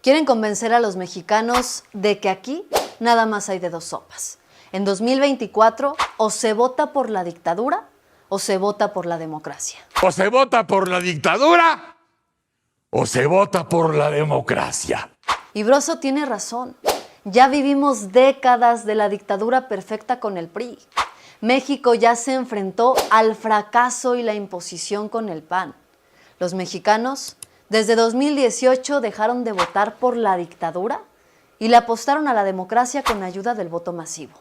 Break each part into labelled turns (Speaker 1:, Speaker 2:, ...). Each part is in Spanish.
Speaker 1: Quieren convencer a los mexicanos de que aquí nada más hay de dos sopas. En 2024 o se vota por la dictadura o se vota por la democracia.
Speaker 2: O se vota por la dictadura o se vota por la democracia.
Speaker 1: Y Broso tiene razón. Ya vivimos décadas de la dictadura perfecta con el PRI. México ya se enfrentó al fracaso y la imposición con el PAN. Los mexicanos desde 2018 dejaron de votar por la dictadura y le apostaron a la democracia con ayuda del voto masivo.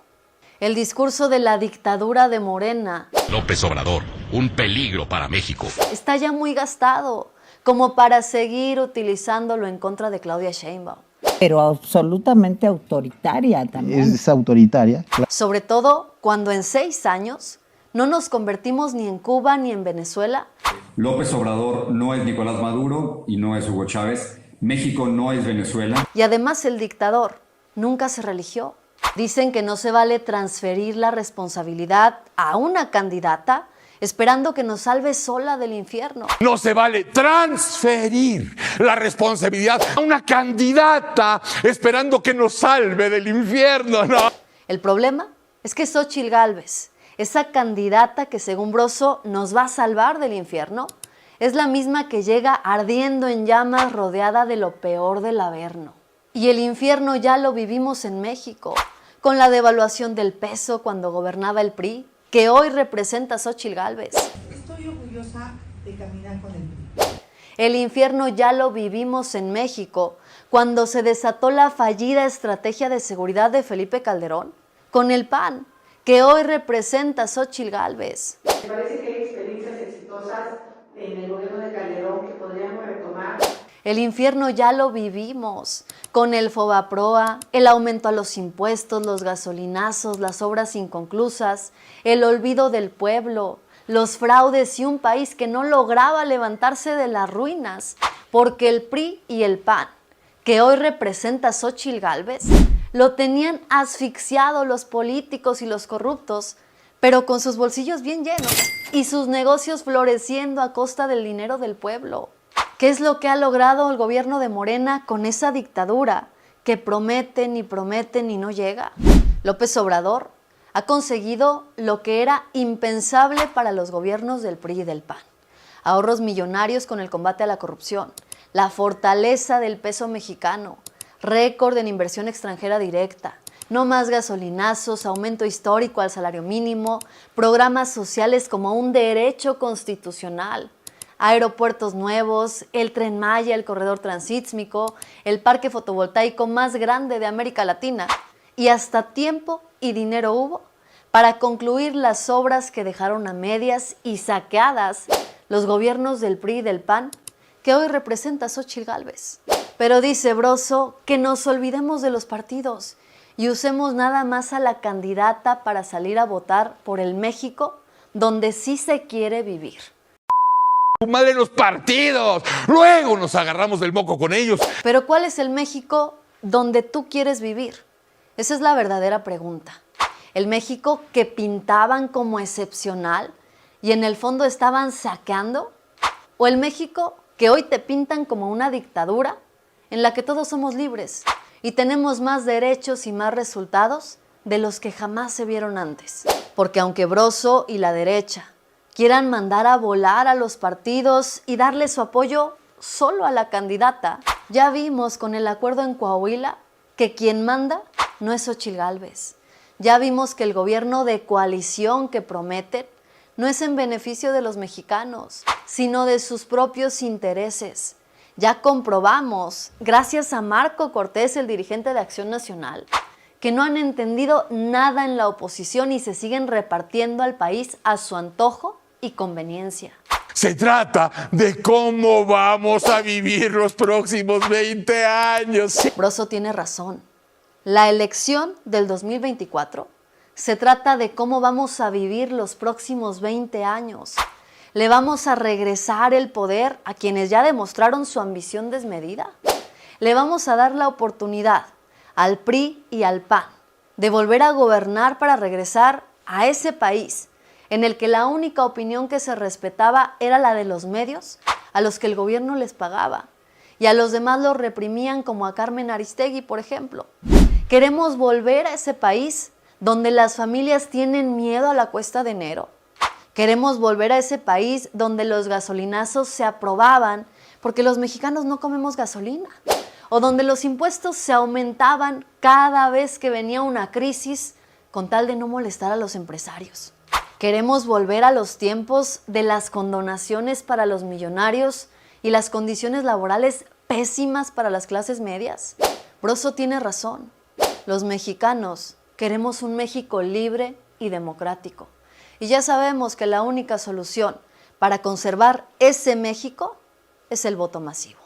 Speaker 1: El discurso de la dictadura de Morena,
Speaker 3: López Obrador, un peligro para México,
Speaker 1: está ya muy gastado como para seguir utilizándolo en contra de Claudia Sheinbaum.
Speaker 4: Pero absolutamente autoritaria también.
Speaker 5: Es autoritaria.
Speaker 1: Sobre todo cuando en 6 años no nos convertimos ni en Cuba ni en Venezuela.
Speaker 6: López Obrador no es Nicolás Maduro y no es Hugo Chávez. México no es Venezuela.
Speaker 1: Y además el dictador nunca se religió. Dicen que no se vale transferir la responsabilidad a una candidata esperando que nos salve sola del infierno.
Speaker 2: No se vale transferir la responsabilidad a una candidata esperando que nos salve del infierno, ¿no?
Speaker 1: El problema es que Xóchitl Gálvez, esa candidata que según Broso nos va a salvar del infierno, es la misma que llega ardiendo en llamas rodeada de lo peor del Averno. Y el infierno ya lo vivimos en México, con la devaluación del peso cuando gobernaba el PRI, que hoy representa a Xóchitl Gálvez.
Speaker 7: Estoy orgullosa de caminar con el PRI.
Speaker 1: El infierno ya lo vivimos en México, cuando se desató la fallida estrategia de seguridad de Felipe Calderón, con el PAN, que hoy representa a Xóchitl Gálvez.
Speaker 8: Me parece que hay experiencias exitosas en el gobierno de Calderón que podríamos retomar.
Speaker 1: El infierno ya lo vivimos, con el Fobaproa, el aumento a los impuestos, los gasolinazos, las obras inconclusas, el olvido del pueblo, los fraudes y un país que no lograba levantarse de las ruinas, porque el PRI y el PAN, que hoy representa a Xóchitl Gálvez, lo tenían asfixiado los políticos y los corruptos, pero con sus bolsillos bien llenos y sus negocios floreciendo a costa del dinero del pueblo. ¿Qué es lo que ha logrado el gobierno de Morena con esa dictadura que prometen y no llega? López Obrador ha conseguido lo que era impensable para los gobiernos del PRI y del PAN. Ahorros millonarios con el combate a la corrupción, la fortaleza del peso mexicano, récord en inversión extranjera directa, no más gasolinazos, aumento histórico al salario mínimo, programas sociales como un derecho constitucional, aeropuertos nuevos, el Tren Maya, el corredor transísmico, el parque fotovoltaico más grande de América Latina, y hasta tiempo y dinero hubo para concluir las obras que dejaron a medias y saqueadas los gobiernos del PRI y del PAN, que hoy representa a Xóchitl Gálvez. Pero dice Broso que nos olvidemos de los partidos y usemos nada más a la candidata para salir a votar por el México donde sí se quiere vivir.
Speaker 2: Madre los partidos, luego nos agarramos del moco con ellos.
Speaker 1: Pero ¿cuál es el México donde tú quieres vivir? Esa es la verdadera pregunta. ¿El México que pintaban como excepcional y en el fondo estaban saqueando? ¿O el México que hoy te pintan como una dictadura en la que todos somos libres y tenemos más derechos y más resultados de los que jamás se vieron antes? Porque aunque Broso y la derecha quieran mandar a volar a los partidos y darle su apoyo solo a la candidata, ya vimos con el acuerdo en Coahuila que quien manda no es Xóchitl Gálvez. Ya vimos que el gobierno de coalición que prometen no es en beneficio de los mexicanos, sino de sus propios intereses. Ya comprobamos, gracias a Marco Cortés, el dirigente de Acción Nacional, que no han entendido nada en la oposición y se siguen repartiendo al país a su antojo y conveniencia.
Speaker 2: Se trata de cómo vamos a vivir los próximos 20 años.
Speaker 1: Broso tiene razón. La elección del 2024 se trata de cómo vamos a vivir los próximos 20 años. ¿Le vamos a regresar el poder a quienes ya demostraron su ambición desmedida? ¿Le vamos a dar la oportunidad al PRI y al PAN de volver a gobernar para regresar a ese país en el que la única opinión que se respetaba era la de los medios a los que el gobierno les pagaba y a los demás los reprimían, como a Carmen Aristegui, por ejemplo. Queremos volver a ese país donde las familias tienen miedo a la cuesta de enero. Queremos volver a ese país donde los gasolinazos se aprobaban porque los mexicanos no comemos gasolina, o donde los impuestos se aumentaban cada vez que venía una crisis con tal de no molestar a los empresarios. Queremos volver a los tiempos de las condonaciones para los millonarios y las condiciones laborales pésimas para las clases medias. Broso tiene razón. Los mexicanos queremos un México libre y democrático. Y ya sabemos que la única solución para conservar ese México es el voto masivo.